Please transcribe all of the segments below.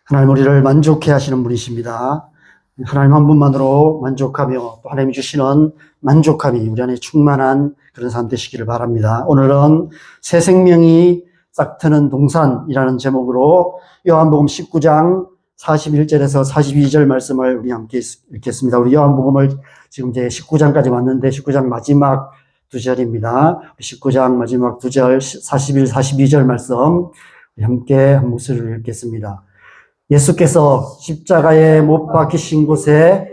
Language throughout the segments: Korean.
하나님 우리를 만족해 하시는 분이십니다. 하나님 한 분만으로 만족하며 또 하나님이 주시는 만족함이 우리 안에 충만한 그런 삶 되시기를 바랍니다. 오늘은 새 생명이 싹트는 동산이라는 제목으로 요한복음 19장 41절에서 42절 말씀을 우리 함께 읽겠습니다. 우리 요한복음을 지금 이제 19장까지 왔는데 19장 마지막 두 절입니다. 19장 마지막 두 절 41, 42절 말씀 우리 함께 한 목소리로 읽겠습니다. 예수께서 십자가에 못 박히신 곳에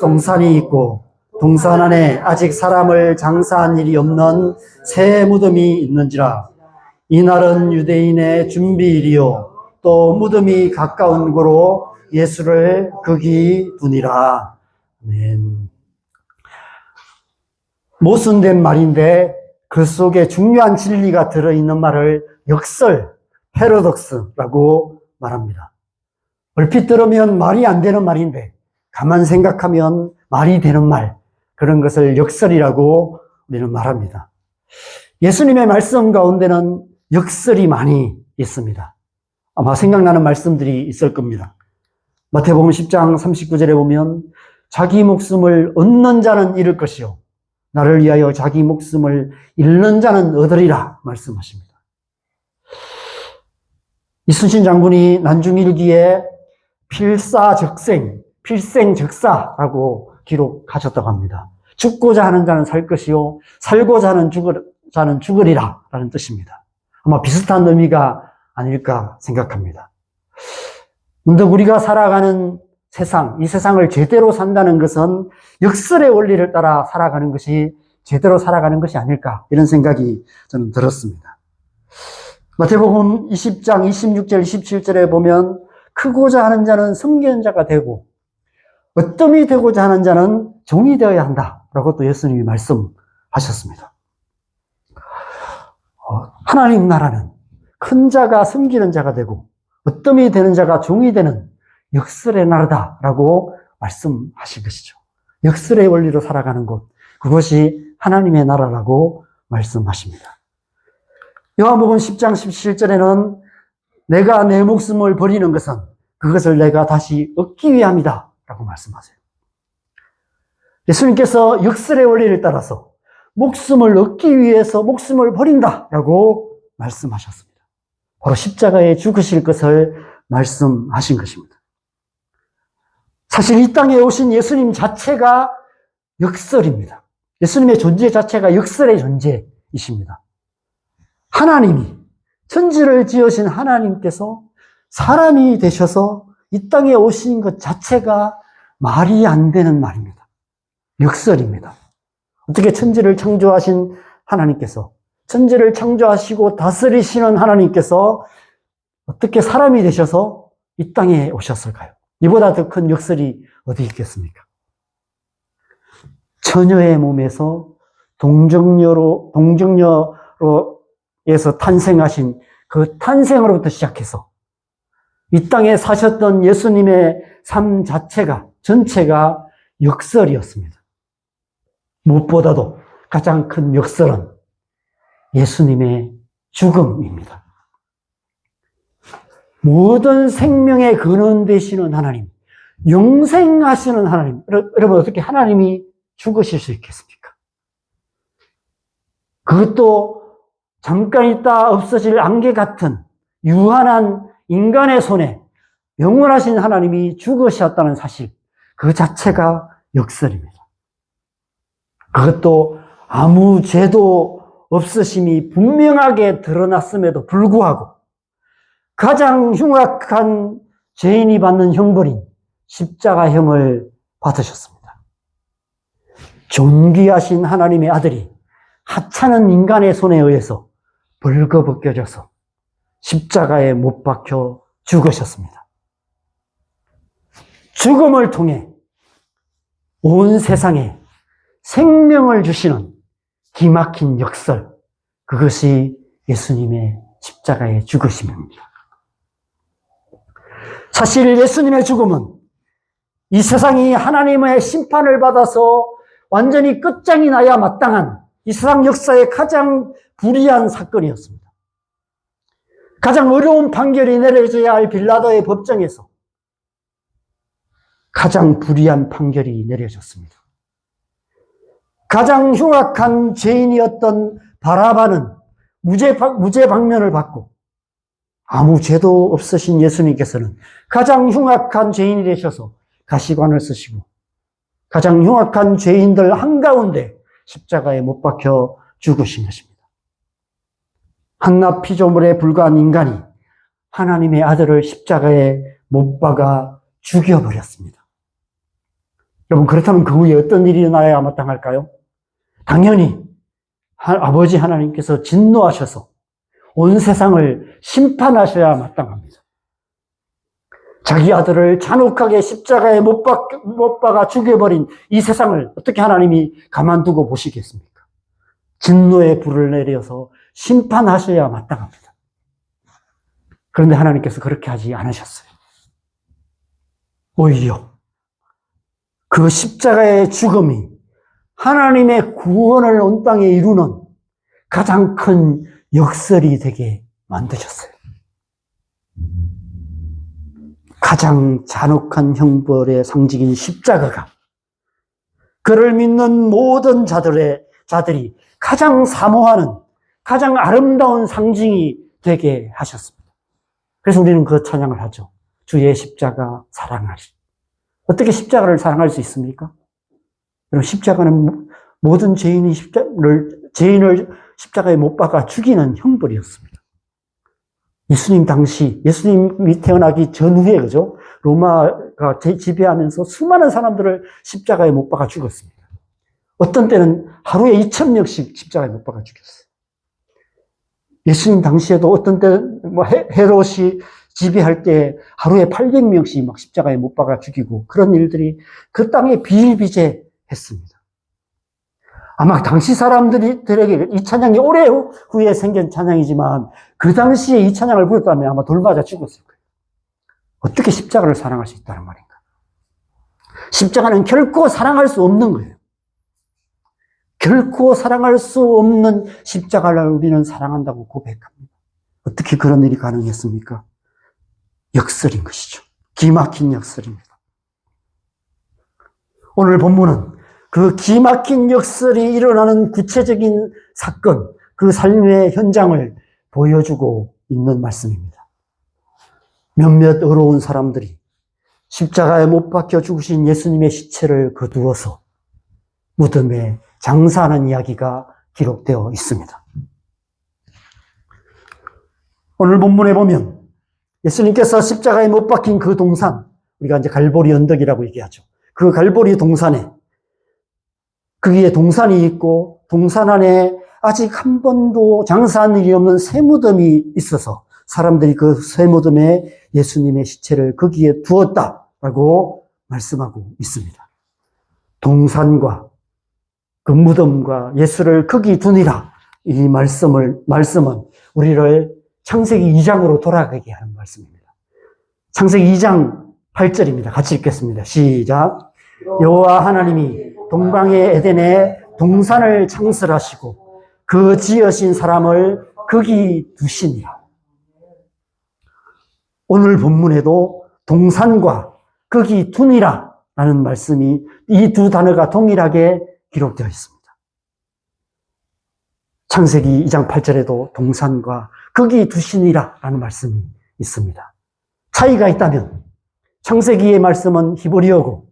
동산이 있고 동산 안에 아직 사람을 장사한 일이 없는 새 무덤이 있는지라. 이날은 유대인의 준비일이요 또 무덤이 가까운 고로 예수를 거기 두니라. 아멘. 모순된 말인데 그 속에 중요한 진리가 들어있는 말을 역설, 패러독스라고 말합니다. 얼핏 들으면 말이 안 되는 말인데 가만 생각하면 말이 되는 말, 그런 것을 역설이라고 우리는 말합니다. 예수님의 말씀 가운데는 역설이 많이 있습니다. 아마 생각나는 말씀들이 있을 겁니다. 마태복음 10장 39절에 보면 자기 목숨을 얻는 자는 잃을 것이요 나를 위하여 자기 목숨을 잃는 자는 얻으리라 말씀하십니다. 이순신 장군이 난중일기에 필생적사라고 기록하셨다고 합니다. 죽고자 하는 자는 살 것이요 살고자 하는 자는 죽으리라 라는 뜻입니다. 아마 비슷한 의미가 아닐까 생각합니다. 문득 우리가 살아가는 세상, 이 세상을 제대로 산다는 것은 역설의 원리를 따라 살아가는 것이 제대로 살아가는 것이 아닐까, 이런 생각이 저는 들었습니다. 마태복음 20장 26절 27절에 보면 크고자 하는 자는 섬기는 자가 되고 어뜸이 되고자 하는 자는 종이 되어야 한다라고 또 예수님이 말씀하셨습니다. 하나님 나라는 큰 자가 섬기는 자가 되고 어뜸이 되는 자가 종이 되는 역설의 나라다라고 말씀하신 것이죠. 역설의 원리로 살아가는 것, 그것이 하나님의 나라라고 말씀하십니다. 요한복음 10장 17절에는 내가 내 목숨을 버리는 것은 그것을 내가 다시 얻기 위함이다 라고 말씀하세요. 예수님께서 역설의 원리를 따라서 목숨을 얻기 위해서 목숨을 버린다 라고 말씀하셨습니다. 바로 십자가에 죽으실 것을 말씀하신 것입니다. 사실 이 땅에 오신 예수님 자체가 역설입니다. 예수님의 존재 자체가 역설의 존재이십니다. 하나님이, 천지를 지으신 하나님께서 사람이 되셔서 이 땅에 오신 것 자체가 말이 안 되는 말입니다. 역설입니다. 어떻게 천지를 창조하신 하나님께서, 천지를 창조하시고 다스리시는 하나님께서 어떻게 사람이 되셔서 이 땅에 오셨을까요? 이보다 더 큰 역설이 어디 있겠습니까? 처녀의 몸에서 동정녀에서 탄생하신 그 탄생으로부터 시작해서 이 땅에 사셨던 예수님의 삶 자체가, 전체가 역설이었습니다. 무엇보다도 가장 큰 역설은 예수님의 죽음입니다. 모든 생명의 근원 되시는 하나님, 영생하시는 하나님, 여러분 어떻게 하나님이 죽으실 수 있겠습니까? 그것도 잠깐 있다 없어질 안개 같은 유한한 인간의 손에 영원하신 하나님이 죽으셨다는 사실, 그 자체가 역설입니다. 그것도 아무 죄도 없으심이 분명하게 드러났음에도 불구하고 가장 흉악한 죄인이 받는 형벌인 십자가형을 받으셨습니다. 존귀하신 하나님의 아들이 하찮은 인간의 손에 의해서 벌거벗겨져서 십자가에 못 박혀 죽으셨습니다. 죽음을 통해 온 세상에 생명을 주시는 기막힌 역설, 그것이 예수님의 십자가의 죽으심입니다. 사실 예수님의 죽음은 이 세상이 하나님의 심판을 받아서 완전히 끝장이 나야 마땅한 이 세상 역사의 가장 불의한 사건이었습니다. 가장 어려운 판결이 내려져야 할 빌라도의 법정에서 가장 불의한 판결이 내려졌습니다. 가장 흉악한 죄인이었던 바라바는 무죄 방면을 받고 아무 죄도 없으신 예수님께서는 가장 흉악한 죄인이 되셔서 가시관을 쓰시고 가장 흉악한 죄인들 한가운데 십자가에 못 박혀 죽으신 것입니다. 한낱 피조물에 불과한 인간이 하나님의 아들을 십자가에 못 박아 죽여버렸습니다. 여러분, 그렇다면 그 후에 어떤 일이 일어나야 마땅할까요? 당연히 아버지 하나님께서 진노하셔서 온 세상을 심판하셔야 마땅합니다. 자기 아들을 잔혹하게 십자가에 못 박아 죽여버린 이 세상을 어떻게 하나님이 가만두고 보시겠습니까? 진노의 불을 내려서 심판하셔야 마땅합니다. 그런데 하나님께서 그렇게 하지 않으셨어요. 오히려 그 십자가의 죽음이 하나님의 구원을 온 땅에 이루는 가장 큰 역설이 되게 만드셨어요. 가장 잔혹한 형벌의 상징인 십자가가 그를 믿는 모든 자들이 가장 사모하는 가장 아름다운 상징이 되게 하셨습니다. 그래서 우리는 그 찬양을 하죠. 주의 십자가 사랑하리. 어떻게 십자가를 사랑할 수 있습니까? 여러분, 십자가는 모든 죄인을 십자가에 못 박아 죽이는 형벌이었습니다. 예수님이 태어나기 전후에, 그죠? 로마가 지배하면서 수많은 사람들을 십자가에 못 박아 죽었습니다. 어떤 때는 하루에 2,000명씩 십자가에 못 박아 죽였어요. 예수님 당시에도 어떤 때는 헤롯이 지배할 때 하루에 800명씩 막 십자가에 못 박아 죽이고 그런 일들이 그 땅에 비일비재했습니다. 아마 당시 사람들에게 이 찬양이 오래 후에 생긴 찬양이지만 그 당시에 이 찬양을 부르다면 아마 돌 맞아 죽었을 거예요. 어떻게 십자가를 사랑할 수 있다는 말인가? 십자가는 결코 사랑할 수 없는 거예요. 결코 사랑할 수 없는 십자가를 우리는 사랑한다고 고백합니다. 어떻게 그런 일이 가능했습니까? 역설인 것이죠. 기막힌 역설입니다. 오늘 본문은 그 기막힌 역설이 일어나는 구체적인 사건, 그 삶의 현장을 보여주고 있는 말씀입니다. 몇몇 어려운 사람들이 십자가에 못 박혀 죽으신 예수님의 시체를 거두어서 무덤에 장사하는 이야기가 기록되어 있습니다. 오늘 본문에 보면 예수님께서 십자가에 못 박힌 그 동산, 우리가 이제 갈보리 언덕이라고 얘기하죠. 그 갈보리 동산에 거기에 동산이 있고 동산 안에 아직 한 번도 장사한 일이 없는 쇠무덤이 있어서 사람들이 그 쇠무덤에 예수님의 시체를 거기에 두었다라고 말씀하고 있습니다. 동산과 그 무덤과 예수를 거기 두니라, 이 말씀은 우리를 창세기 2장으로 돌아가게 하는 말씀입니다. 창세기 2장 8절입니다. 같이 읽겠습니다. 시작. 여호와 하나님이 동방의 에덴에 동산을 창설하시고 그 지으신 사람을 거기 두시니라. 오늘 본문에도 동산과 거기 두니라 라는 말씀이 이 두 단어가 동일하게 기록되어 있습니다. 창세기 2장 8절에도 동산과 거기 두시니라 라는 말씀이 있습니다. 차이가 있다면 창세기의 말씀은 히브리어고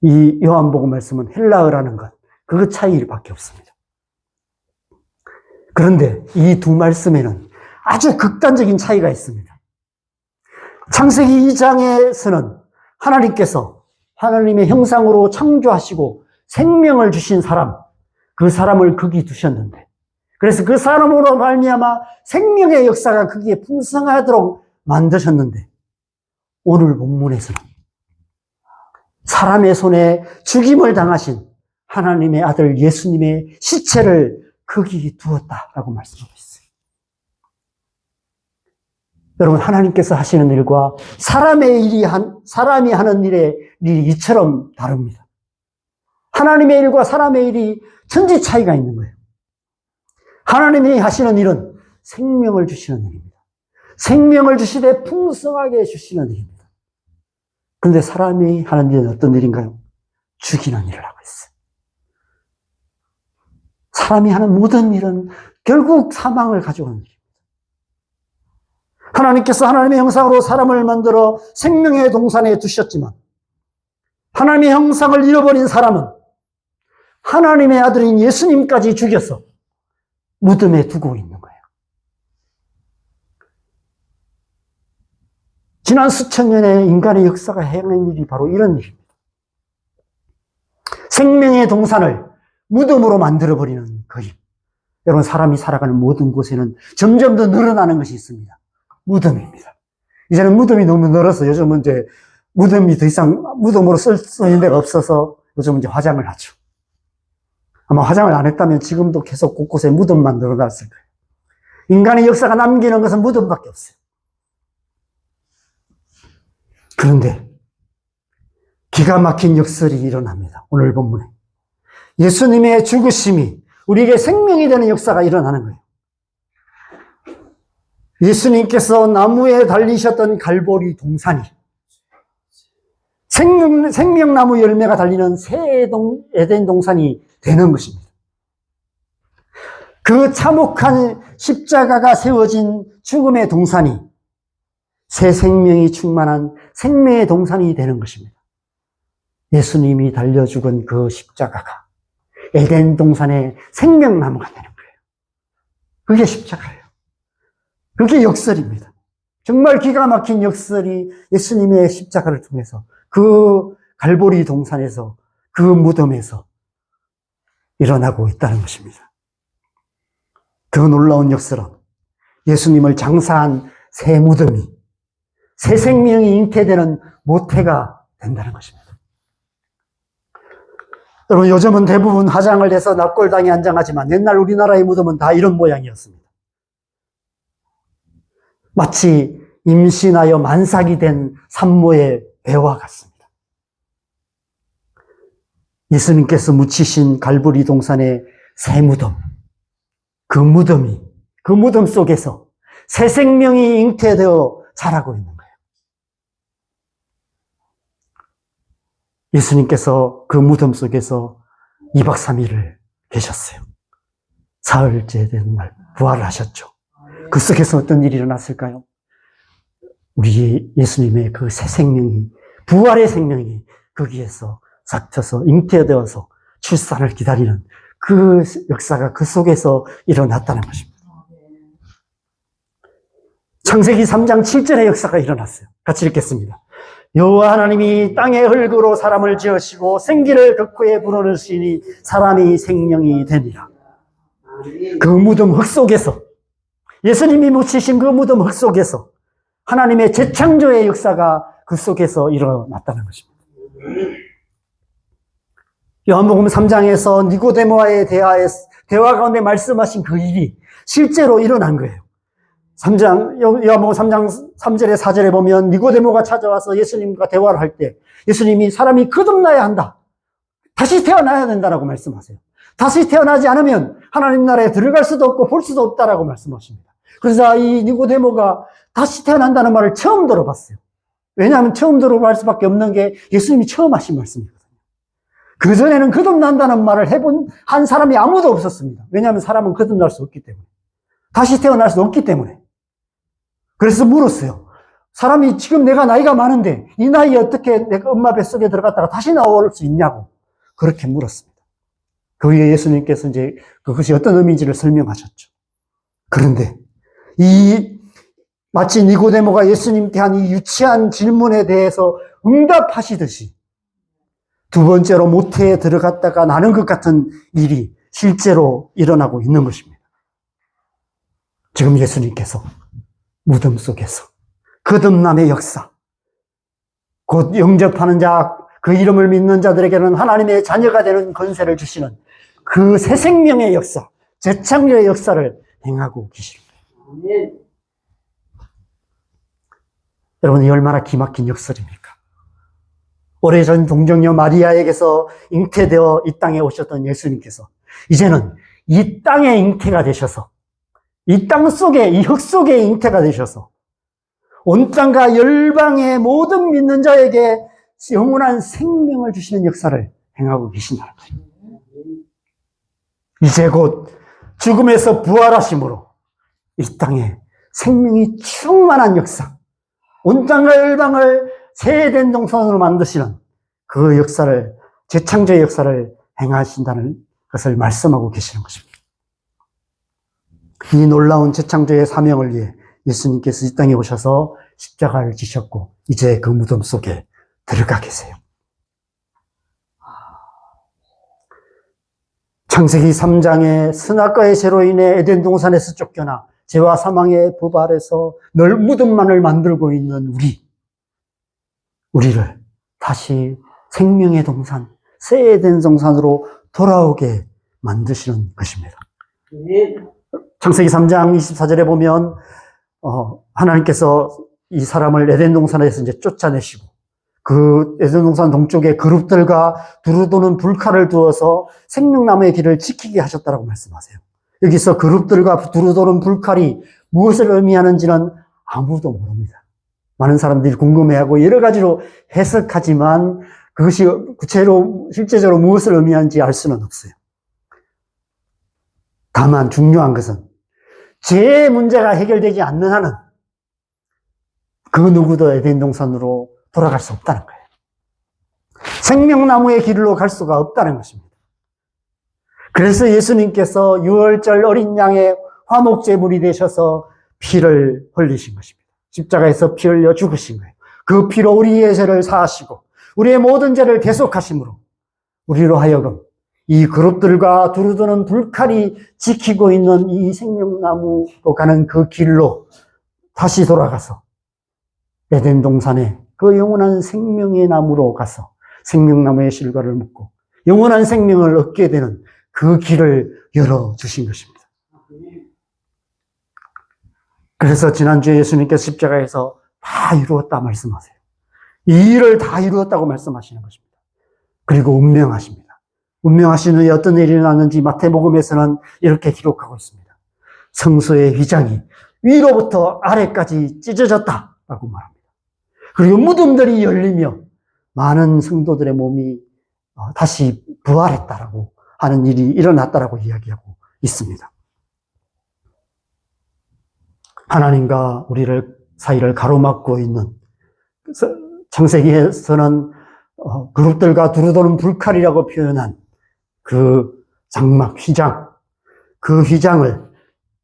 이 요한복음 말씀은 헬라어라는 것, 그 차이밖에 없습니다. 그런데 이 두 말씀에는 아주 극단적인 차이가 있습니다. 창세기 2장에서는 하나님께서 하나님의 형상으로 창조하시고 생명을 주신 사람, 그 사람을 거기 두셨는데, 그래서 그 사람으로 말미암아 생명의 역사가 거기에 풍성하도록 만드셨는데, 오늘 본문에서는 사람의 손에 죽임을 당하신 하나님의 아들 예수님의 시체를 거기 두었다라고 말씀하고 있어요. 여러분, 하나님께서 하시는 일과 사람이 하는 일이 이처럼 다릅니다. 하나님의 일과 사람의 일이 천지 차이가 있는 거예요. 하나님이 하시는 일은 생명을 주시는 일입니다. 생명을 주시되 풍성하게 주시는 일입니다. 그런데 사람이 하는 일은 어떤 일인가요? 죽이는 일을 하고 있어요. 사람이 하는 모든 일은 결국 사망을 가져오는 일입니다. 하나님께서 하나님의 형상으로 사람을 만들어 생명의 동산에 두셨지만 하나님의 형상을 잃어버린 사람은 하나님의 아들인 예수님까지 죽여서 무덤에 두고 있는 거예요. 지난 수천 년의 인간의 역사가 행한 일이 바로 이런 일입니다. 생명의 동산을 무덤으로 만들어버리는 그 일. 여러분, 사람이 살아가는 모든 곳에는 점점 더 늘어나는 것이 있습니다. 무덤입니다. 이제는 무덤이 너무 늘어서 요즘은 이제 무덤이 더 이상 무덤으로 쓸 수 있는 데가 없어서 요즘은 이제 화장을 하죠. 아마 화장을 안 했다면 지금도 계속 곳곳에 무덤만 늘어났을 거예요. 인간의 역사가 남기는 것은 무덤밖에 없어요. 그런데 기가 막힌 역설이 일어납니다. 오늘 본문에. 예수님의 죽으심이 우리에게 생명이 되는 역사가 일어나는 거예요. 예수님께서 나무에 달리셨던 갈보리 동산이 생명나무 열매가 달리는 새 에덴 동산이 되는 것입니다. 그 참혹한 십자가가 세워진 죽음의 동산이 새 생명이 충만한 생명의 동산이 되는 것입니다. 예수님이 달려 죽은 그 십자가가 에덴 동산의 생명나무가 되는 거예요. 그게 십자가예요. 그게 역설입니다. 정말 기가 막힌 역설이 예수님의 십자가를 통해서 그 갈보리 동산에서 그 무덤에서 일어나고 있다는 것입니다. 더 놀라운 역설은 예수님을 장사한 새 무덤이 새 생명이 잉태되는 모태가 된다는 것입니다. 여러분, 요즘은 대부분 화장을 해서 납골당에 안장하지만 옛날 우리나라의 무덤은 다 이런 모양이었습니다. 마치 임신하여 만삭이 된 산모의 배와 같습니다. 예수님께서 묻히신 갈보리 동산의 새 무덤, 그 무덤 속에서 새 생명이 잉태되어 자라고 있는 거예요. 예수님께서 그 무덤 속에서 2박 3일을 계셨어요. 사흘째 된 날 부활을 하셨죠. 그 속에서 어떤 일이 일어났을까요? 우리 예수님의 그 새 생명이, 부활의 생명이 거기에서 삭혀서 잉태되어서 출산을 기다리는 그 역사가 그 속에서 일어났다는 것입니다. 창세기 3장 7절의 역사가 일어났어요. 같이 읽겠습니다. 여호와 하나님이 땅의 흙으로 사람을 지으시고 생기를 그 코에 불어넣으시니 사람이 생명이 되니라. 그 무덤 흙 속에서, 예수님이 묻히신 그 무덤 흙 속에서 하나님의 재창조의 역사가 그 속에서 일어났다는 것입니다. 요한복음 3장에서 니고데모와의 대화 가운데 말씀하신 그 일이 실제로 일어난 거예요. 요한복음 3장 3절에 4절에 보면 니고데모가 찾아와서 예수님과 대화를 할 때 예수님이 사람이 거듭나야 한다. 다시 태어나야 된다라고 말씀하세요. 다시 태어나지 않으면 하나님 나라에 들어갈 수도 없고 볼 수도 없다라고 말씀하십니다. 그래서 이 니고데모가 다시 태어난다는 말을 처음 들어봤어요. 왜냐하면 처음 들어볼 수밖에 없는 게 예수님이 처음 하신 말씀이거든요. 그전에는 거듭난다는 말을 한 사람이 아무도 없었습니다. 왜냐하면 사람은 거듭날 수 없기 때문에. 다시 태어날 수 없기 때문에. 그래서 물었어요. 사람이 지금 내가 나이가 많은데 이 나이에 어떻게 내가 엄마 뱃속에 들어갔다가 다시 나올 수 있냐고 그렇게 물었습니다. 그 위에 예수님께서 이제 그것이 어떤 의미인지를 설명하셨죠. 그런데 마치 니고데모가 예수님께 한 이 유치한 질문에 대해서 응답하시듯이 두 번째로 모태에 들어갔다가 나는 것 같은 일이 실제로 일어나고 있는 것입니다. 지금 예수님께서 무덤 속에서 거듭남의 역사, 곧 영접하는 자, 그 이름을 믿는 자들에게는 하나님의 자녀가 되는 권세를 주시는 그 새 생명의 역사, 재창조의 역사를 행하고 계십니다. 여러분, 이 얼마나 기막힌 역설입니까? 오래전 동정녀 마리아에게서 잉태되어 이 땅에 오셨던 예수님께서 이제는 이 땅의 잉태가 되셔서 이 땅 속에, 이 흙 속에 잉태가 되셔서 온 땅과 열방의 모든 믿는 자에게 영원한 생명을 주시는 역사를 행하고 계신다는 거예요. 이제 곧 죽음에서 부활하심으로 이 땅에 생명이 충만한 역사, 온 땅과 열방을 새해된 동산으로 만드시는 그 역사를, 재창조의 역사를 행하신다는 것을 말씀하고 계시는 것입니다. 이 놀라운 재창조의 사명을 위해 예수님께서 이 땅에 오셔서 십자가를 지셨고 이제 그 무덤 속에 들어가 계세요. 창세기 3장에 선악과의 죄로 인해 에덴 동산에서 쫓겨나 죄와 사망의 법 아래서 늘 무덤만을 만들고 있는 우리를 다시 생명의 동산, 새 에덴 동산으로 돌아오게 만드시는 것입니다. 창세기 3장 24절에 보면 하나님께서 이 사람을 에덴 동산에서 이제 쫓아내시고 그 에덴 동산 동쪽에 그룹들과 두루도는 불칼을 두어서 생명나무의 길을 지키게 하셨다라고 말씀하세요. 여기서 그룹들과 두루도는 불칼이 무엇을 의미하는지는 아무도 모릅니다. 많은 사람들이 궁금해하고 여러 가지로 해석하지만 그것이 실제적으로 무엇을 의미하는지 알 수는 없어요. 다만 중요한 것은 죄의 문제가 해결되지 않는 한은 그 누구도 에덴 동산으로 돌아갈 수 없다는 거예요. 생명나무의 길로 갈 수가 없다는 것입니다. 그래서 예수님께서 유월절 어린 양의 화목제물이 되셔서 피를 흘리신 것입니다. 십자가에서 피 흘려 죽으신 거예요. 그 피로 우리의 죄를 사하시고 우리의 모든 죄를 대속하심으로 우리로 하여금 이 그룹들과 두루두는 불칼이 지키고 있는 이 생명나무로 가는 그 길로 다시 돌아가서 에덴 동산에 그 영원한 생명의 나무로 가서 생명나무의 실과를 묻고 영원한 생명을 얻게 되는 그 길을 열어주신 것입니다. 그래서 지난주에 예수님께서 십자가에서 다 이루었다 말씀하세요. 이 일을 다 이루었다고 말씀하시는 것입니다. 그리고 운명하십니다. 운명하신 후에 어떤 일이 일어났는지 마태복음에서는 이렇게 기록하고 있습니다. 성소의 휘장이 위로부터 아래까지 찢어졌다라고 말합니다. 그리고 무덤들이 열리며 많은 성도들의 몸이 다시 부활했다라고 하는 일이 일어났다라고 이야기하고 있습니다. 하나님과 우리를 사이를 가로막고 있는 창세기에서는 그룹들과 두루도는 불칼이라고 표현한 그 장막 휘장, 그 휘장을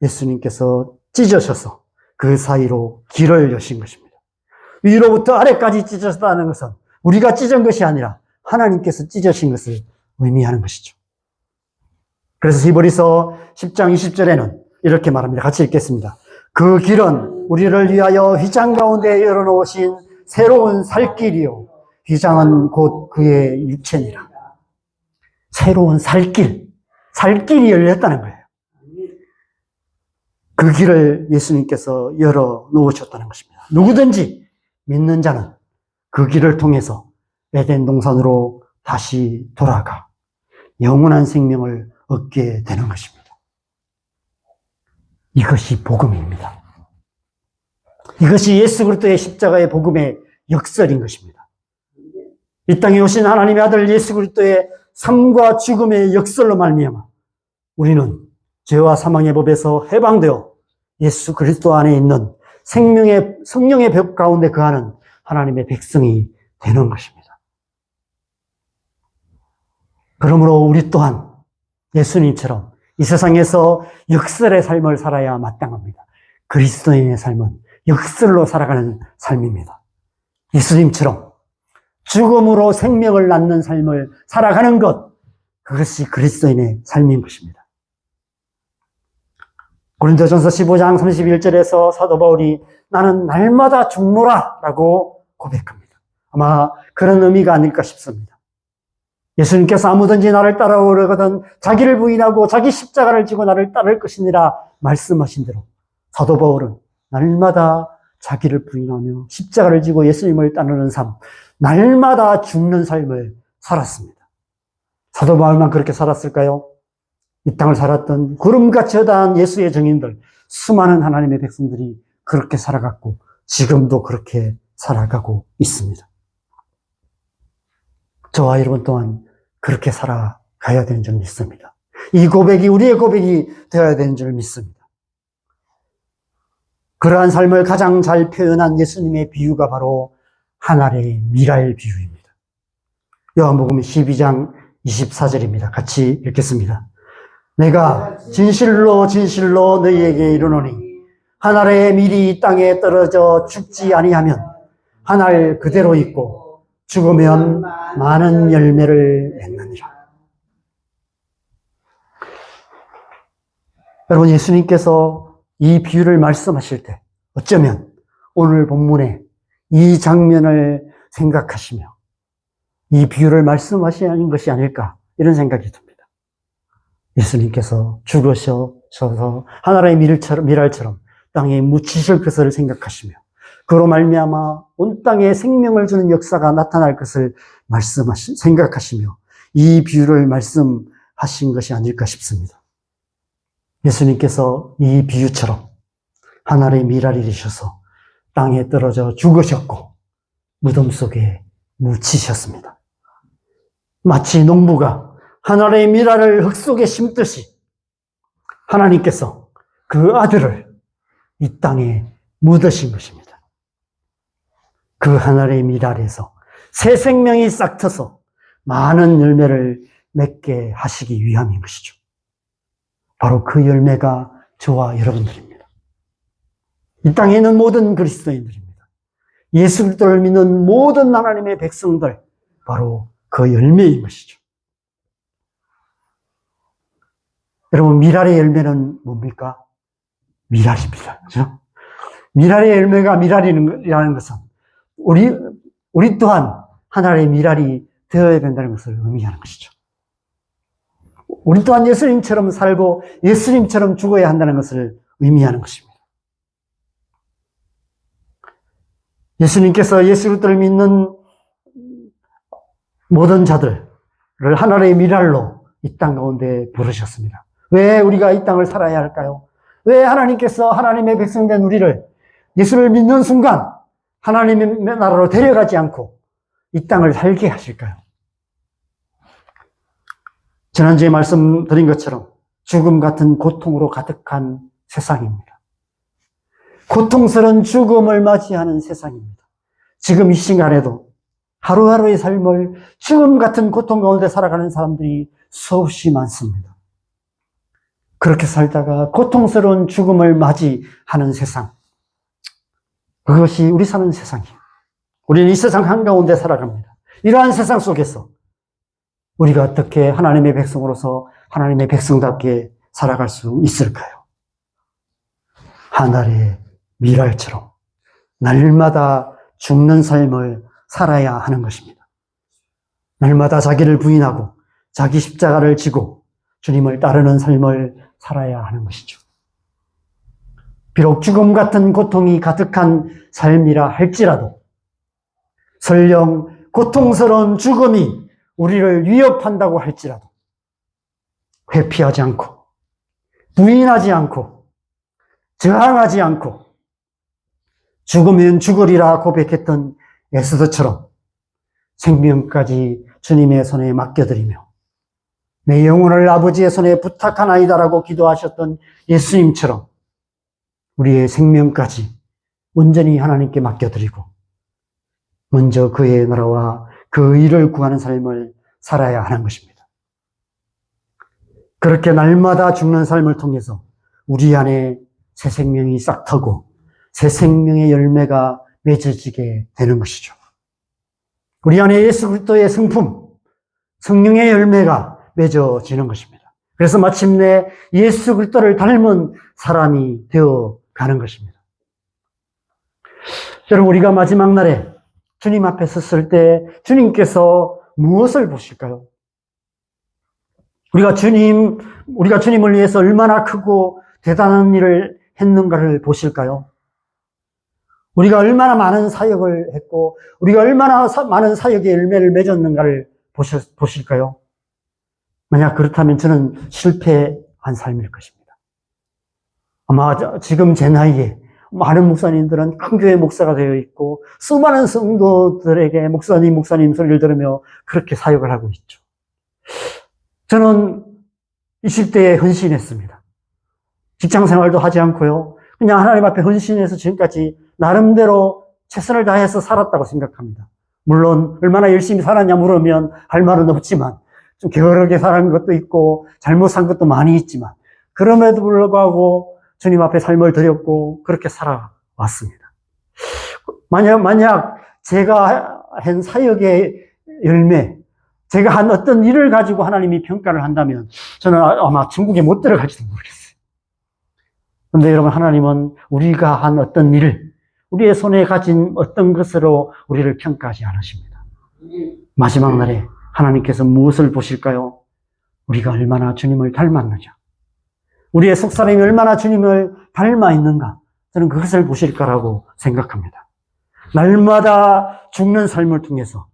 예수님께서 찢으셔서 그 사이로 길을 여신 것입니다. 위로부터 아래까지 찢어졌다는 것은 우리가 찢은 것이 아니라 하나님께서 찢으신 것을 의미하는 것이죠. 그래서 히브리서 10장 20절에는 이렇게 말합니다. 같이 읽겠습니다. 그 길은 우리를 위하여 휘장 가운데 열어놓으신 새로운 살길이요 휘장은 곧 그의 육체니라. 새로운 살길이 열렸다는 거예요. 그 길을 예수님께서 열어놓으셨다는 것입니다. 누구든지 믿는 자는 그 길을 통해서 에덴 동산으로 다시 돌아가 영원한 생명을 얻게 되는 것입니다. 이것이 복음입니다. 이것이 예수 그리스도의 십자가의 복음의 역설인 것입니다. 이 땅에 오신 하나님의 아들 예수 그리스도의 삶과 죽음의 역설로 말미암아 우리는 죄와 사망의 법에서 해방되어 예수 그리스도 안에 있는 성령의 벽 가운데 거하는 하나님의 백성이 되는 것입니다. 그러므로 우리 또한 예수님처럼 이 세상에서 역설의 삶을 살아야 마땅합니다. 그리스도인의 삶은 역설로 살아가는 삶입니다. 예수님처럼 죽음으로 생명을 낳는 삶을 살아가는 것, 그것이 그리스도인의 삶인 것입니다. 고린도전서 15장 31절에서 사도 바울이 나는 날마다 죽노라 라고 고백합니다. 아마 그런 의미가 아닐까 싶습니다. 예수님께서 아무든지 나를 따라오려거든 자기를 부인하고 자기 십자가를 지고 나를 따를 것이니라 말씀하신 대로 사도 바울은 날마다 자기를 부인하며 십자가를 지고 예수님을 따르는 삶, 날마다 죽는 삶을 살았습니다. 사도 바울만 그렇게 살았을까요? 이 땅을 살았던 구름같이 허다한 예수의 증인들, 수많은 하나님의 백성들이 그렇게 살아갔고 지금도 그렇게 살아가고 있습니다. 저와 여러분 또한 그렇게 살아가야 되는 줄 믿습니다. 이 고백이 우리의 고백이 되어야 되는 줄 믿습니다. 그러한 삶을 가장 잘 표현한 예수님의 비유가 바로 한 알의 밀알 비유입니다. 요한복음 12장 24절입니다. 같이 읽겠습니다. 내가 진실로 진실로 너희에게 이르노니 한 알의 밀이 땅에 떨어져 죽지 아니하면 한 알 그대로 있고 죽으면 많은 열매를 맺느니라. 여러분, 예수님께서 이 비유를 말씀하실 때 어쩌면 오늘 본문에 이 장면을 생각하시며 이 비유를 말씀하시는 것이 아닐까 이런 생각이 듭니다. 예수님께서 죽으셔서 하나의 밀알처럼 땅에 묻히실 것을 생각하시며 그로 말미암아 온 땅에 생명을 주는 역사가 나타날 것을 생각하시며 이 비유를 말씀하신 것이 아닐까 싶습니다. 예수님께서 이 비유처럼 하나의 밀알이 되셔서 땅에 떨어져 죽으셨고 무덤 속에 묻히셨습니다. 마치 농부가 하나의 밀알을 흙 속에 심듯이 하나님께서 그 아들을 이 땅에 묻으신 것입니다. 그 하나의 밀알에서 새 생명이 싹 트서 많은 열매를 맺게 하시기 위함인 것이죠. 바로 그 열매가 저와 여러분들입니다. 이 땅에 있는 모든 그리스도인들입니다. 예수 그리스도를 믿는 모든 하나님의 백성들, 바로 그 열매인 것이죠. 여러분, 밀알의 열매는 뭡니까? 밀알입니다. 그죠? 밀알의 열매가 밀알이라는 것은 우리 또한 하나의 밀알이 되어야 된다는 것을 의미하는 것이죠. 우리 또한 예수님처럼 살고 예수님처럼 죽어야 한다는 것을 의미하는 것입니다. 예수님께서 예수 그리스도를 믿는 모든 자들을 하나의 밀알로 이 땅 가운데 부르셨습니다. 왜 우리가 이 땅을 살아야 할까요? 왜 하나님께서 하나님의 백성된 우리를 예수를 믿는 순간 하나님의 나라로 데려가지 않고 이 땅을 살게 하실까요? 지난주에 말씀드린 것처럼 죽음 같은 고통으로 가득한 세상입니다. 고통스러운 죽음을 맞이하는 세상입니다. 지금 이 시간에도 하루하루의 삶을 죽음 같은 고통 가운데 살아가는 사람들이 수없이 많습니다. 그렇게 살다가 고통스러운 죽음을 맞이하는 세상, 그것이 우리 사는 세상이에요. 우리는 이 세상 한가운데 살아갑니다. 이러한 세상 속에서 우리가 어떻게 하나님의 백성으로서 하나님의 백성답게 살아갈 수 있을까요? 하늘의 밀알처럼 날마다 죽는 삶을 살아야 하는 것입니다. 날마다 자기를 부인하고 자기 십자가를 지고 주님을 따르는 삶을 살아야 하는 것이죠. 비록 죽음 같은 고통이 가득한 삶이라 할지라도 설령 고통스러운 죽음이 우리를 위협한다고 할지라도 회피하지 않고 부인하지 않고 저항하지 않고 죽으면 죽으리라 고백했던 에스더처럼 생명까지 주님의 손에 맡겨드리며 내 영혼을 아버지의 손에 부탁하나이다라고 기도하셨던 예수님처럼 우리의 생명까지 온전히 하나님께 맡겨드리고 먼저 그의 나라와 그 일을 구하는 삶을 살아야 하는 것입니다. 그렇게 날마다 죽는 삶을 통해서 우리 안에 새 생명이 싹 트고 새 생명의 열매가 맺어지게 되는 것이죠. 우리 안에 예수 그리스도의 성품, 성령의 열매가 맺어지는 것입니다. 그래서 마침내 예수 그리스도를 닮은 사람이 되어 가는 것입니다. 여러분, 우리가 마지막 날에 주님 앞에 섰을 때 주님께서 무엇을 보실까요? 우리가 주님을 위해서 얼마나 크고 대단한 일을 했는가를 보실까요? 우리가 얼마나 많은 사역을 했고 우리가 얼마나 많은 사역의 열매를 맺었는가를 보실까요? 만약 그렇다면 저는 실패한 삶일 것입니다. 아마 지금 제 나이에 많은 목사님들은 큰 교회 목사가 되어 있고 수많은 성도들에게 목사님 소리를 들으며 그렇게 사역을 하고 있죠. 저는 20대에 헌신했습니다. 직장 생활도 하지 않고요. 그냥 하나님 앞에 헌신해서 지금까지 나름대로 최선을 다해서 살았다고 생각합니다. 물론 얼마나 열심히 살았냐 물으면 할 말은 없지만 좀 게으르게 살은 것도 있고 잘못 산 것도 많이 있지만 그럼에도 불구하고 주님 앞에 삶을 드렸고 그렇게 살아왔습니다. 만약 제가 한 사역의 열매, 제가 한 어떤 일을 가지고 하나님이 평가를 한다면 저는 아마 천국에 못 들어갈지도 모르겠어요. 그런데 여러분, 하나님은 우리가 한 어떤 일을, 우리의 손에 가진 어떤 것으로 우리를 평가하지 않으십니다. 마지막 날에 하나님께서 무엇을 보실까요? 우리가 얼마나 주님을 닮았느냐, 우리의 속사람이 얼마나 주님을 닮아 있는가, 저는 그것을 보실 거라고 생각합니다. 날마다 죽는 삶을 통해서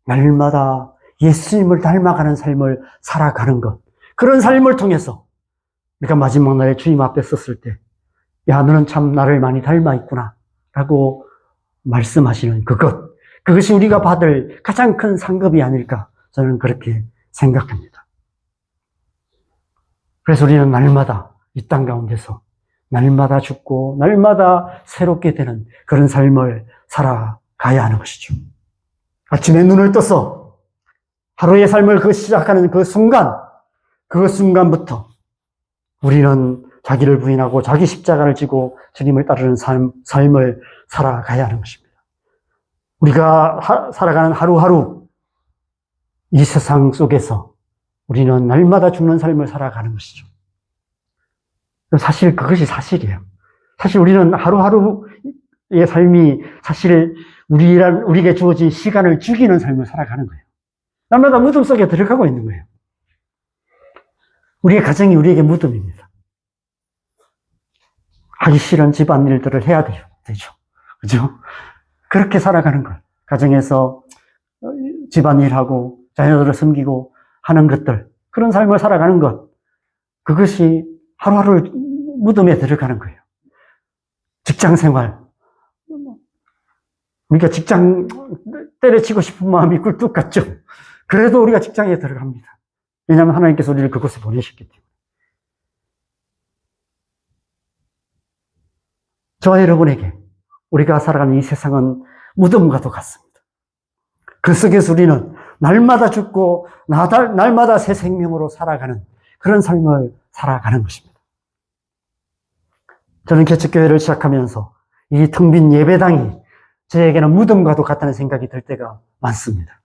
날마다 예수님을 닮아가는 삶을 살아가는 것, 그런 삶을 통해서 우리가 마지막 날에 주님 앞에 섰을 때, 야, 너는 참 나를 많이 닮아 있구나 라고 말씀하시는 그것이 우리가 받을 가장 큰 상급이 아닐까, 저는 그렇게 생각합니다. 그래서 우리는 날마다 이 땅 가운데서 날마다 죽고 날마다 새롭게 되는 그런 삶을 살아가야 하는 것이죠. 아침에 눈을 떠서 하루의 삶을 시작하는 그 순간부터 우리는 자기를 부인하고 자기 십자가를 지고 주님을 따르는 삶을 살아가야 하는 것입니다. 우리가 살아가는 하루하루 이 세상 속에서 우리는 날마다 죽는 삶을 살아가는 것이죠. 사실 그것이 사실이에요. 사실 우리는 하루하루의 삶이 사실 우리에게 주어진 시간을 죽이는 삶을 살아가는 거예요. 날마다 무덤 속에 들어가고 있는 거예요. 우리의 가정이 우리에게 무덤입니다. 하기 싫은 집안일들을 해야 되죠. 그죠? 그렇게 살아가는 거예요. 가정에서 집안일하고 자녀들을 섬기고 하는 것들, 그런 삶을 살아가는 것, 그것이 하루하루 무덤에 들어가는 거예요. 직장 생활, 우리가 직장 때려치고 싶은 마음이 꿀뚝 같죠. 그래도 우리가 직장에 들어갑니다. 왜냐하면 하나님께서 우리를 그곳에 보내셨기 때문에. 저와 여러분에게 우리가 살아가는 이 세상은 무덤과도 같습니다. 그 속에서 우리는 날마다 죽고 날마다 새 생명으로 살아가는 그런 삶을 살아가는 것입니다. 저는 개척교회를 시작하면서 이 텅 빈 예배당이 저에게는 무덤과도 같다는 생각이 들 때가 많습니다.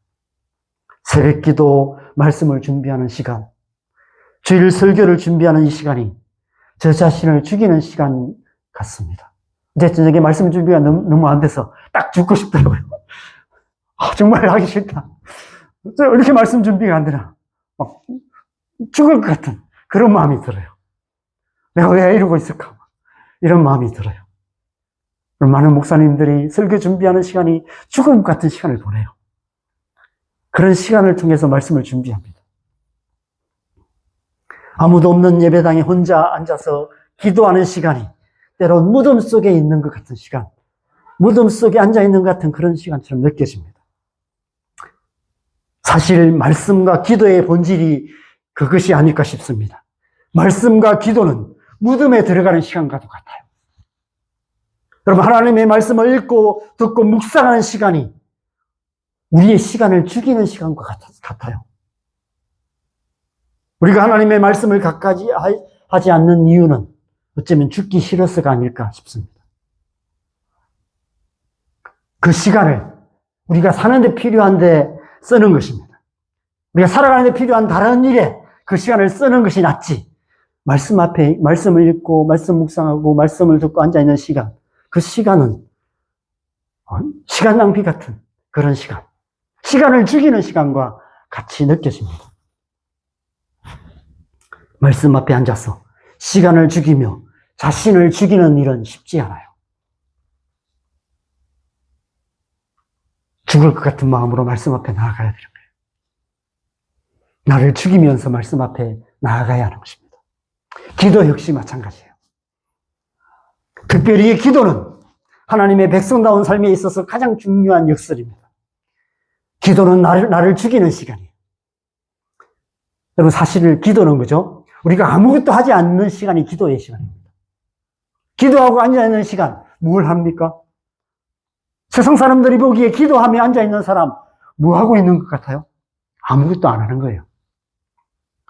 새벽기도, 말씀을 준비하는 시간, 주일 설교를 준비하는 이 시간이 저 자신을 죽이는 시간 같습니다. 이제 저녁에 말씀 준비가 너무 안 돼서 딱 죽고 싶더라고요. 정말 하기 싫다. 이렇게 말씀 준비가 안 되나? 막 죽을 것 같은 그런 마음이 들어요. 내가 왜 이러고 있을까? 이런 마음이 들어요. 많은 목사님들이 설교 준비하는 시간이 죽음 같은 시간을 보내요. 그런 시간을 통해서 말씀을 준비합니다. 아무도 없는 예배당에 혼자 앉아서 기도하는 시간이 때론 무덤 속에 있는 것 같은 시간, 무덤 속에 앉아 있는 것 같은 그런 시간처럼 느껴집니다. 사실 말씀과 기도의 본질이 그것이 아닐까 싶습니다. 말씀과 기도는 무덤에 들어가는 시간과도 같아요. 여러분, 하나님의 말씀을 읽고 듣고 묵상하는 시간이 우리의 시간을 죽이는 시간과 같아요. 우리가 하나님의 말씀을 가까이 하지 않는 이유는 어쩌면 죽기 싫어서가 아닐까 싶습니다. 그 시간을 우리가 사는데 필요한데 쓰는 것입니다. 우리가 살아가는데 필요한 다른 일에 그 시간을 쓰는 것이 낫지, 말씀 앞에 말씀을 읽고 말씀 묵상하고 말씀을 듣고 앉아있는 시간, 그 시간은 시간 낭비 같은 그런 시간을 죽이는 시간과 같이 느껴집니다. 말씀 앞에 앉아서 시간을 죽이며 자신을 죽이는 일은 쉽지 않아요. 죽을 것 같은 마음으로 말씀 앞에 나아가야 되는 거예요. 나를 죽이면서 말씀 앞에 나아가야 하는 것입니다. 기도 역시 마찬가지예요. 특별히 기도는 하나님의 백성다운 삶에 있어서 가장 중요한 역설입니다. 기도는 나를 죽이는 시간이에요. 여러분, 사실 기도는 그죠? 우리가 아무것도 하지 않는 시간이 기도의 시간입니다. 기도하고 앉아있는 시간, 뭘 합니까? 세상 사람들이 보기에 기도하며 앉아있는 사람, 뭐 하고 있는 것 같아요? 아무것도 안 하는 거예요.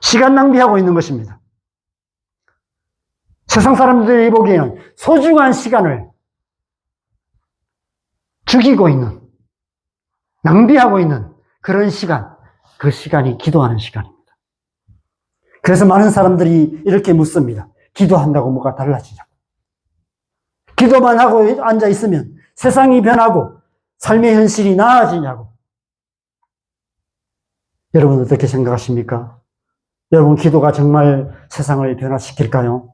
시간 낭비하고 있는 것입니다. 세상 사람들이 보기에는 소중한 시간을 죽이고 있는, 낭비하고 있는 그런 시간, 그 시간이 기도하는 시간입니다. 그래서 많은 사람들이 이렇게 묻습니다. 기도한다고 뭐가 달라지냐고. 기도만 하고 앉아있으면 세상이 변하고 삶의 현실이 나아지냐고. 여러분 어떻게 생각하십니까? 여러분 기도가 정말 세상을 변화시킬까요?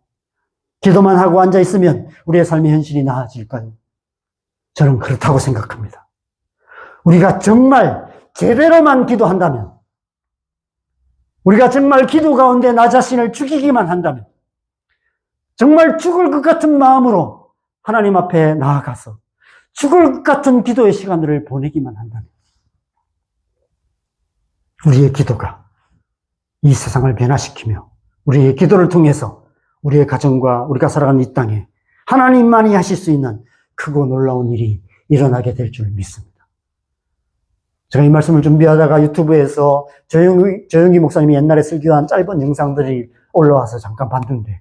기도만 하고 앉아있으면 우리의 삶의 현실이 나아질까요? 저는 그렇다고 생각합니다. 우리가 정말 제대로만 기도한다면, 우리가 정말 기도 가운데 나 자신을 죽이기만 한다면, 정말 죽을 것 같은 마음으로 하나님 앞에 나아가서 죽을 것 같은 기도의 시간들을 보내기만 한다면, 우리의 기도가 이 세상을 변화시키며 우리의 기도를 통해서 우리의 가정과 우리가 살아가는 이 땅에 하나님만이 하실 수 있는 크고 놀라운 일이 일어나게 될 줄 믿습니다. 제가 이 말씀을 준비하다가 유튜브에서 조영기 목사님이 옛날에 설교한 짧은 영상들이 올라와서 잠깐 봤는데,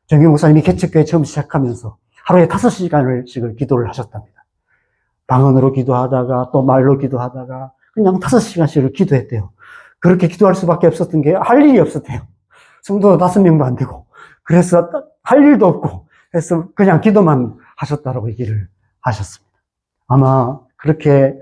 조영기 목사님이 개척교회 처음 시작하면서 하루에 5시간씩을 기도를 하셨답니다. 방언으로 기도하다가 또 말로 기도하다가 그냥 5시간씩을 기도했대요. 그렇게 기도할 수밖에 없었던 게 할 일이 없었대요. 성도 5명도 안 되고. 그래서 할 일도 없고, 그래서 그냥 기도만 하셨다라고 얘기를 하셨습니다. 아마 그렇게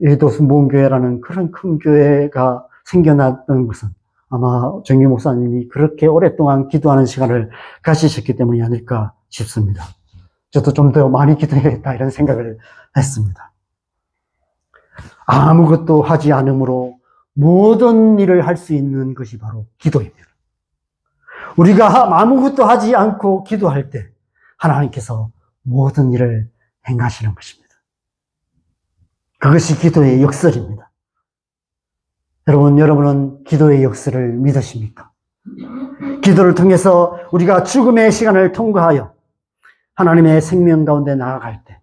예도수 모험교회라는 그런 큰 교회가 생겨났던 것은 아마 정규 목사님이 그렇게 오랫동안 기도하는 시간을 가지셨기 때문이 아닐까 싶습니다. 저도 좀 더 많이 기도해야겠다 이런 생각을 했습니다. 아무것도 하지 않으므로 모든 일을 할 수 있는 것이 바로 기도입니다. 우리가 아무것도 하지 않고 기도할 때 하나님께서 모든 일을 행하시는 것입니다. 그것이 기도의 역설입니다. 여러분은 기도의 역설을 믿으십니까? 기도를 통해서 우리가 죽음의 시간을 통과하여 하나님의 생명 가운데 나아갈 때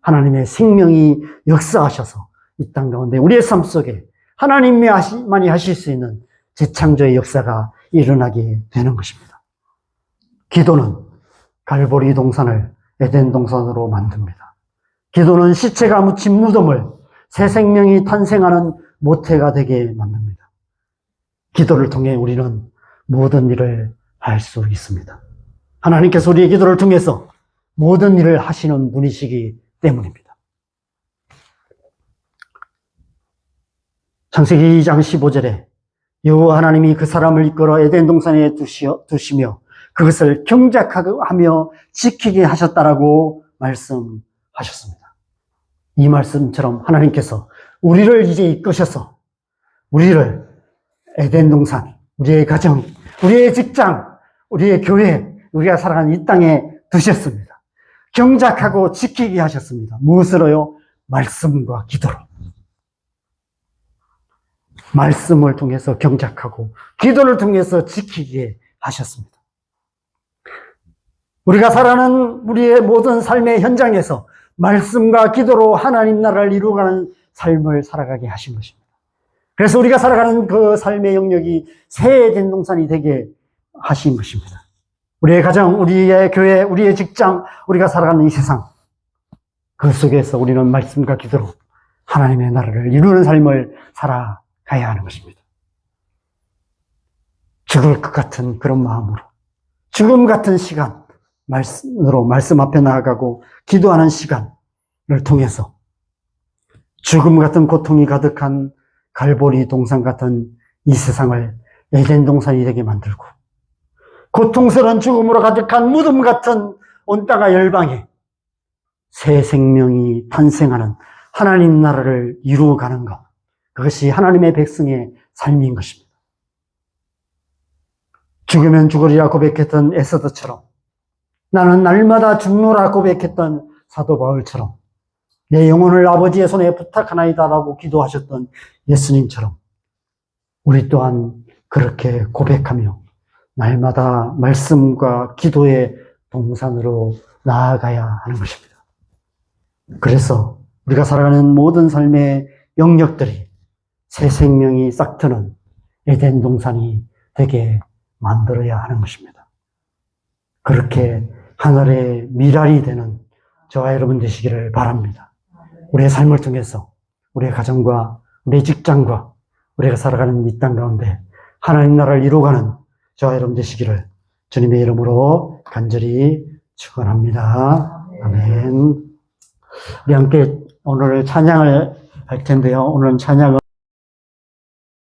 하나님의 생명이 역사하셔서 이 땅 가운데 우리의 삶 속에 하나님만이 하실 수 있는 재창조의 역사가 일어나게 되는 것입니다. 기도는 갈보리 동산을 에덴 동산으로 만듭니다. 기도는 시체가 묻힌 무덤을 새 생명이 탄생하는 모태가 되게 만듭니다. 기도를 통해 우리는 모든 일을 할 수 있습니다. 하나님께서 우리의 기도를 통해서 모든 일을 하시는 분이시기 때문입니다. 창세기 2장 15절에 여호와 하나님이 그 사람을 이끌어 에덴 동산에 두시며 그것을 경작하며 지키게 하셨다라고 말씀하셨습니다. 이 말씀처럼 하나님께서 우리를 이제 이끄셔서 우리를 에덴 동산, 우리의 가정, 우리의 직장, 우리의 교회, 우리가 살아가는 이 땅에 두셨습니다. 경작하고 지키게 하셨습니다. 무엇으로요? 말씀과 기도로. 말씀을 통해서 경작하고 기도를 통해서 지키게 하셨습니다. 우리가 살아가는 우리의 모든 삶의 현장에서 말씀과 기도로 하나님 나라를 이루어가는 삶을 살아가게 하신 것입니다. 그래서 우리가 살아가는 그 삶의 영역이 새 에덴 동산이 되게 하신 것입니다. 우리의 가정, 우리의 교회, 우리의 직장, 우리가 살아가는 이 세상, 그 속에서 우리는 말씀과 기도로 하나님의 나라를 이루는 삶을 살아가야 하는 것입니다. 죽을 것 같은 그런 마음으로, 죽음 같은 시간, 말씀 앞에 나아가고 기도하는 시간을 통해서 죽음 같은 고통이 가득한 갈보리 동산 같은 이 세상을 에덴 동산이 되게 만들고, 고통스러운 죽음으로 가득한 무덤 같은 온 땅과 열방에 새 생명이 탄생하는 하나님 나라를 이루어가는 것. 그것이 하나님의 백성의 삶인 것입니다. 죽으면 죽으리라 고백했던 에스더처럼, 나는 날마다 죽노라 고백했던 사도 바울처럼, 내 영혼을 아버지의 손에 부탁하나이다라고 기도하셨던 예수님처럼 우리 또한 그렇게 고백하며 날마다 말씀과 기도의 동산으로 나아가야 하는 것입니다. 그래서 우리가 살아가는 모든 삶의 영역들이 새 생명이 싹트는 에덴 동산이 되게 만들어야 하는 것입니다. 그렇게 하늘의 미랄이 되는 저와 여러분 되시기를 바랍니다. 우리의 삶을 통해서 우리의 가정과 우리의 직장과 우리가 살아가는 이 땅 가운데 하나님 나라를 이루어가는 저와 여러분 되시기를 주님의 이름으로 간절히 축원합니다. 아멘. 우리 함께 오늘 찬양을 할 텐데요. 오늘 찬양은